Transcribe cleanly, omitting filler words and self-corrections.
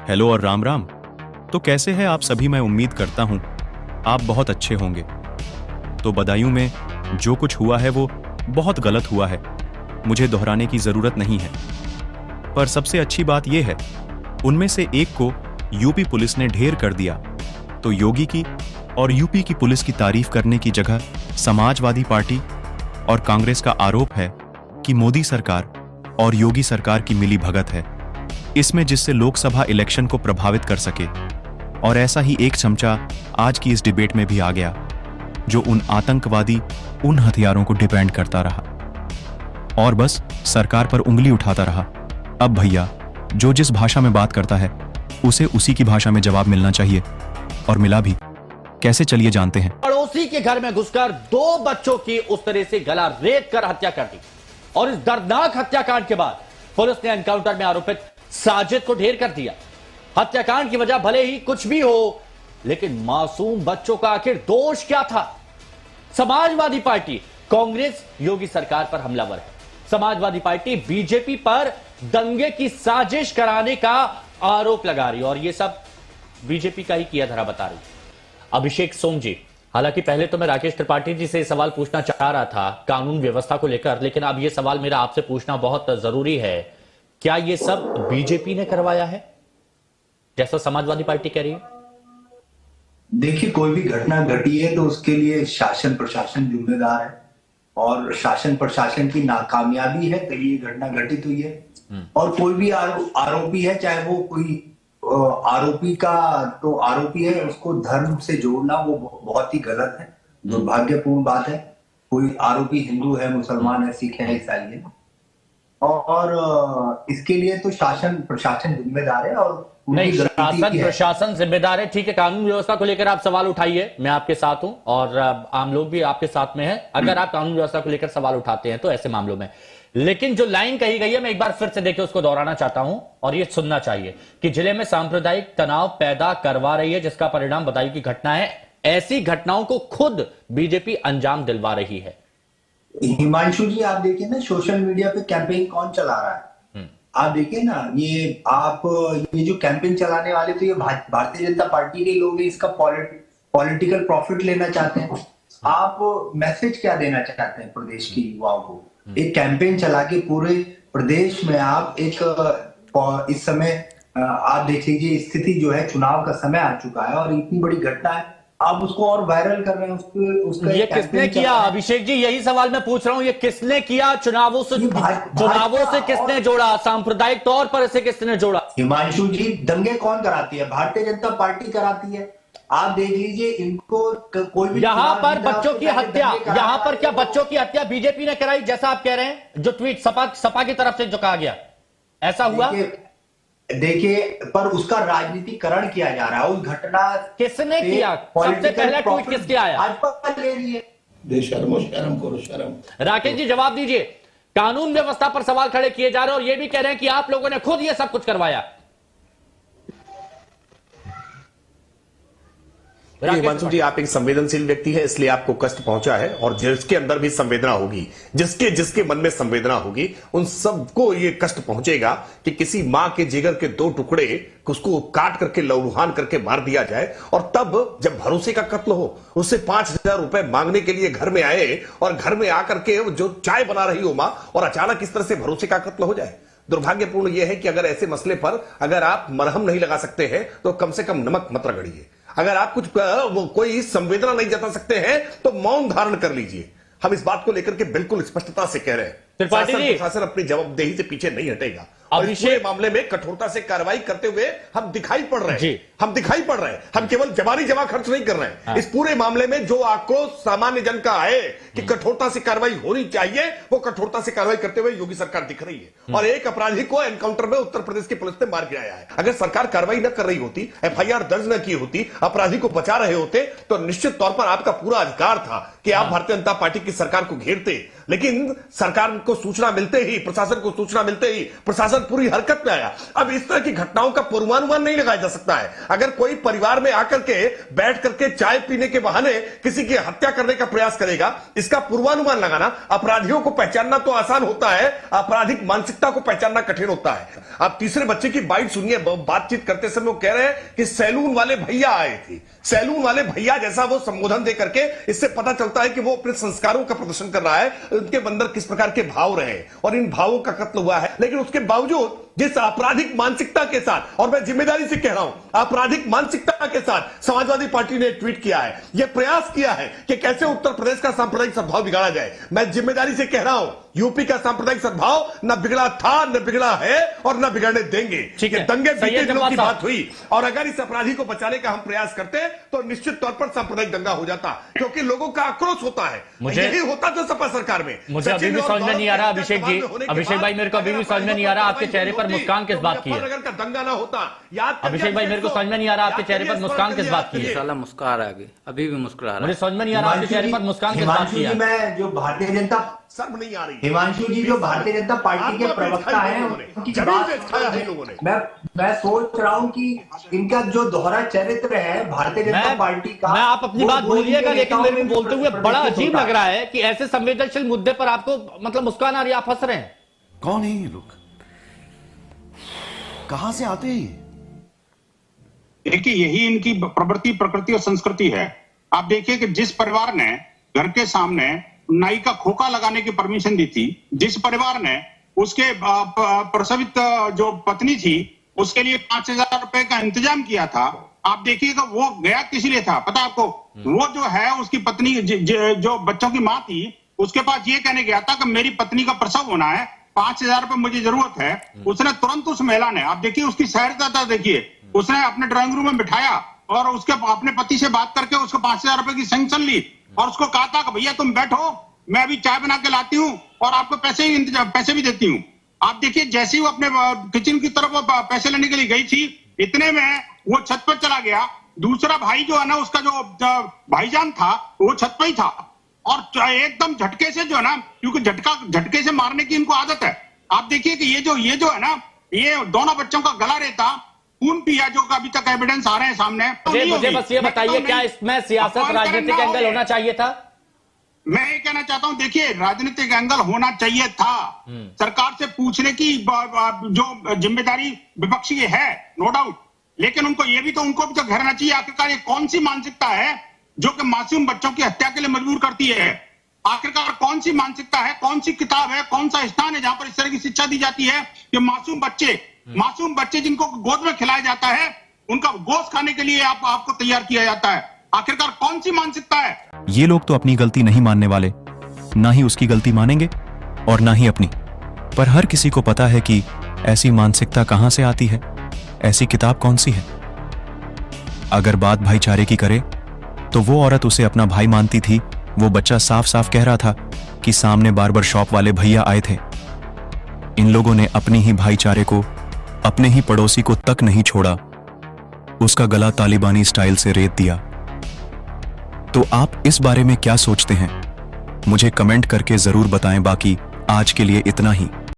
Hello और राम राम। तो कैसे हैं आप सभी? मैं उम्मीद करता हूं आप बहुत अच्छे होंगे। तो बदायूं में जो कुछ हुआ है वो बहुत गलत हुआ है, मुझे दोहराने की जरूरत नहीं है। पर सबसे अच्छी बात यह है, उनमें से एक को यूपी पुलिस ने ढेर कर दिया। तो योगी की और यूपी की पुलिस की तारीफ करने की जगह समाजवादी पार्टी और कांग्रेस का आरोप है कि मोदी सरकार और योगी सरकार की मिली भगत है इसमें, जिससे लोकसभा इलेक्शन को प्रभावित कर सके। और ऐसा ही एक चमचा आज की इस डिबेट में भी आ गया, जो उन आतंकवादी उन हथियारों को डिपेंड करता रहा और बस सरकार पर उंगली उठाता रहा। अब भैया, जो जिस भाषा में बात करता है उसे उसी की भाषा में जवाब मिलना चाहिए, और मिला भी। कैसे, चलिए जानते हैं। पड़ोसी के घर में घुसकर 2 बच्चों की उस तरह से गला रेत कर हत्या कर दी, और इस दर्दनाक हत्याकांड के बाद पुलिस ने एनकाउंटर में आरोपित साजिद को ढेर कर दिया। हत्याकांड की वजह भले ही कुछ भी हो, लेकिन मासूम बच्चों का आखिर दोष क्या था? समाजवादी पार्टी कांग्रेस योगी सरकार पर हमलावर है। समाजवादी पार्टी बीजेपी पर दंगे की साजिश कराने का आरोप लगा रही है, और यह सब बीजेपी का ही किया धरा बता रही है। अभिषेक सोम जी, हालांकि पहले तो मैं राकेश त्रिपाठी जी से सवाल पूछना चाह रहा था कानून व्यवस्था को लेकर, लेकिन अब यह सवाल मेरा आपसे पूछना बहुत जरूरी है। क्या यह सब बीजेपी ने करवाया है, जैसा समाजवादी पार्टी कह रही है? देखिए, कोई भी घटना घटी है तो उसके लिए शासन प्रशासन जिम्मेदार है, और शासन प्रशासन की नाकामयाबी है तो ये घटना घटित हुई है। और कोई भी आरोपी है, चाहे वो कोई आरोपी का तो आरोपी है, उसको धर्म से जोड़ना वो बहुत ही गलत है, दुर्भाग्यपूर्ण बात है। कोई आरोपी हिंदू है, मुसलमान है, सिख है, ईसाई है, और इसके लिए तो शासन प्रशासन जिम्मेदार है। और नहीं, शासन प्रशासन जिम्मेदार है, ठीक है। कानून व्यवस्था को लेकर आप सवाल उठाइए, मैं आपके साथ हूं, और आम लोग भी आपके साथ में हैं अगर आप कानून व्यवस्था को लेकर सवाल उठाते हैं तो ऐसे मामलों में। लेकिन जो लाइन कही गई है, मैं एक बार फिर से देखिए उसको दोहराना चाहता हूं, और ये सुनना चाहिए कि जिले में सांप्रदायिक तनाव पैदा करवा रही है, जिसका परिणाम बदायूं की घटना है। ऐसी घटनाओं को खुद बीजेपी अंजाम दिलवा रही है। हिमांशु जी, आप देखिए ना, सोशल मीडिया पे कैंपेन कौन चला रहा है? आप देखिए ना, ये जो कैंपेन चलाने वाले तो ये भारतीय जनता पार्टी के लोग हैं, इसका पॉलिटिकल प्रॉफिट लेना चाहते हैं। आप मैसेज क्या देना चाहते हैं प्रदेश के युवाओं को? एक कैंपेन चला के पूरे प्रदेश में आप इस समय आप देख लीजिए, स्थिति जो है, चुनाव का समय आ चुका है और इतनी बड़ी घटना है, आप उसको और वायरल कर रहे हैं। उसका ये किसने किया अभिषेक जी? यही सवाल मैं पूछ रहा हूं, ये किसने किया? चुनावों से किसने जोड़ा? सांप्रदायिक तौर पर इसे किसने जोड़ा? हिमांशु जी, दंगे कौन कराती है? भारतीय जनता पार्टी कराती है। आप देख लीजिए, इनको कोई भी यहां पर बच्चों की हत्या, यहां पर क्या बच्चों की हत्या बीजेपी ने कराई, जैसा आप कह रहे हैं? जो ट्वीट सपा की तरफ से जो कहा गया, ऐसा हुआ? देखिए, पर उसका राजनीतिकरण किया जा रहा है। उस घटना किसने किया? सबसे पहला ट्वीट किसके आया? भाजपा ले रही है। बेशर्मो, शर्म करो, शर्म। राकेश जी, जवाब दीजिए। कानून व्यवस्था पर सवाल खड़े किए जा रहे हैं और यह भी कह रहे हैं कि आप लोगों ने खुद यह सब कुछ करवाया। हिमांशु जी, आप एक संवेदनशील व्यक्ति है, इसलिए आपको कष्ट पहुंचा है, और जिसके अंदर भी संवेदना होगी, जिसके मन में संवेदना होगी, उन सबको ये कष्ट पहुंचेगा कि किसी मां के जिगर के 2 टुकड़े उसको काट करके लहूलुहान करके मार दिया जाए, और तब जब भरोसे का कत्ल हो, उससे 5,000 रुपए मांगने के लिए घर में आए, और घर में आकर के जो चाय बना रही हो मां, और अचानक इस तरह से भरोसे का कत्ल हो जाए। दुर्भाग्यपूर्ण यह है कि अगर ऐसे मसले पर अगर आप मरहम नहीं लगा सकते हैं तो कम से कम नमक मत रगड़िए। अगर आप कोई संवेदना नहीं जता सकते हैं तो मौन धारण कर लीजिए। हम इस बात को लेकर के बिल्कुल स्पष्टता से कह रहे हैं, प्रशासन अपनी जवाबदेही से पीछे नहीं हटेगा, और इस पूरे मामले में कठोरता से कार्रवाई करते हुए हम दिखाई पड़ रहे हैं। हम केवल जवानी जमा खर्च नहीं कर रहे हैं। इस पूरे मामले में जो आक्रोश सामान्य जन का है कि कठोरता से कार्रवाई होनी चाहिए, वो कठोरता से कार्रवाई करते हुए योगी सरकार दिख रही है, और एक अपराधी को एनकाउंटर में उत्तर प्रदेश की पुलिस ने मार गिराया है। अगर सरकार कार्रवाई न कर रही होती, FIR दर्ज न की होती, अपराधी को बचा रहे होते, तो निश्चित तौर पर आपका पूरा अधिकार था कि आप भारतीय जनता पार्टी की सरकार को घेरते। लेकिन सरकार को सूचना मिलते ही, प्रशासन को सूचना मिलते ही प्रशासन पूरी हरकत में आया। अब इस तरह की घटनाओं का पूर्वानुमान नहीं लगाया जा सकता है। अगर कोई परिवार में आकर के बैठ करके चाय पीने के बहाने किसी की हत्या करने का प्रयास करेगा, इसका पूर्वानुमान लगाना, अपराधियों को पहचानना तो आसान होता है, आपराधिक मानसिकता को पहचानना कठिन होता है। आप तीसरे बच्चे की बाइट सुनिए, बातचीत करते समय वो कह रहे हैं कि सैलून वाले भैया आए थे। सैलून वाले भैया जैसा वो संबोधन दे करके इससे पता चलता है कि वो अपने संस्कारों का प्रदर्शन कर रहा है, उनके अंदर किस प्रकार के भाव रहे और इन भावों का कत्ल हुआ है। लेकिन उसके बावजूद जिस आपराधिक मानसिकता के साथ, और मैं जिम्मेदारी से कह रहा हूं, आपराधिक मानसिकता के साथ समाजवादी पार्टी ने ट्वीट किया है, यह प्रयास किया है कि कैसे उत्तर प्रदेश का सांप्रदायिक सद्भाव बिगाड़ा जाए। मैं जिम्मेदारी से कह रहा हूं, यूपी का सांप्रदायिक सद्भाव न बिगड़ा था, न बिगड़ा है और न बिगड़ने देंगे। दंगे बीते दिनों की बात हुई, और अगर इस अपराधी को बचाने का हम प्रयास करते तो निश्चित तौर पर सांप्रदायिक दंगा हो जाता, क्योंकि लोगों का आक्रोश होता है। यही होता तो सपा सरकार में। मुझे अभी भी समझ में नहीं आ रहा अभिषेक जी, अभिषेक भाई मेरे को अभी भी समझ में नहीं आ रहा आपके चेहरे पर मुस्कान किस बात की है। अगर का दंगा ना होता, याद अभिषेक भाई मेरे को समझ में नहीं आ रहा आपके चेहरे पर मुस्कान किस बात की है। साला मुस्कुरा रहा है, अभी भी मुस्कुरा रहा है। मुझे समझ में नहीं आ रहा आपके चेहरे पर मुस्कान किस बात की है। मैं जो भारतीय जनता शर्म नहीं आ रही, हिमांशु जी जो भारतीय जनता पार्टी के प्रवक्ता हैं, उनकी बात मैं सोच रहा हूं कि इनका जो दोहरा चरित्र है भारतीय जनता पार्टी का, मैं आप अपनी बात बोलिएगा, लेकिन मेरे को बोलते हुए बड़ा अजीब लग रहा है कि ऐसे संवेदनशील मुद्दे पर आपको मतलब मुस्कान आ रही है, आप हंस रहे हैं। कौन है ये लोग, कहां से आते हैं? देखिए, यही इनकी प्रवृत्ति, प्रकृति और संस्कृति है। आप देखिए कि जिस परिवार ने घर के सामने नाई का खोखा लगाने की परमिशन दी थी, जिस परिवार ने उसके प्रसवित जो पत्नी थी उसके लिए 5,000 रुपए का इंतजाम किया था, आप देखिएगा वो गया किस लिए था पता आपको? वो जो है उसकी पत्नी जो बच्चों की मां थी, उसके पास ये कहने गया था कि मेरी पत्नी का प्रसव होना है, 5,000 रुपए मुझे जरूरत है। उसने तुरंत उस महिला ने, आप देखिए उसकी सहजता देखिए, उसने अपने ड्राइंग रूम में बिठाया और उसके अपने पति से बात करके उसको 5,000 रुपए की सैंक्शन ली और उसको कहा था कि भैया तुम बैठो, मैं अभी चाय बना के लाती हूँ और आपको पैसे भी देती हूँ। आप देखिए जैसे ही वो अपने किचन की तरफ पैसे लेने के लिए गई थी, इतने में वो छत पर चला गया। दूसरा भाई जो है ना, उसका जो भाईजान था वो छत पर ही था और एकदम झटके से जो है ना, क्योंकि झटके से मारने की इनको आदत है। आप देखिए कि ये जो है ना, ये दोनों बच्चों का गला रहता, खून पिया, जो अभी तक एविडेंस आ रहे हैं सामने। मुझे बस ये बताइए, क्या इसमें सियासत राजनीतिक एंगल होना चाहिए था? मैं ये कहना चाहता हूं, देखिए राजनीतिक एंगल होना चाहिए था। सरकार से पूछने की जो जिम्मेदारी विपक्षी है, नो डाउट, लेकिन उनको भी तो घर रहना चाहिए। आखिरकार ये कौन सी मानसिकता है जो कि मासूम बच्चों की हत्या के लिए मजबूर करती है? आखिरकार कौन सी मानसिकता है, कौन सी किताब है, कौन सा स्थान है जहां पर इस तरह की शिक्षा दी जाती है कि मासूम बच्चे जिनको गोद में खिलाया जाता है, उनका गोश्त खाने के लिए आपको तैयार किया जाता है? आखिरकार कौन सी मानसिकता है? ये लोग तो अपनी गलती नहीं मानने वाले, ना ही उसकी गलती मानेंगे और ना ही अपनी। पर हर किसी को पता है कि ऐसी मानसिकता कहां से आती है, ऐसी किताब कौन सी है। अगर बात भाईचारे की करे तो वो औरत उसे अपना भाई मानती थी। वो बच्चा साफ साफ कह रहा था कि सामने बार्बर शॉप वाले भैया आए थे। इन लोगों ने अपनी ही भाईचारे को, अपने ही पड़ोसी को तक नहीं छोड़ा, उसका गला तालिबानी स्टाइल से रेत दिया। तो आप इस बारे में क्या सोचते हैं? मुझे कमेंट करके जरूर बताएं। बाकी आज के लिए इतना ही।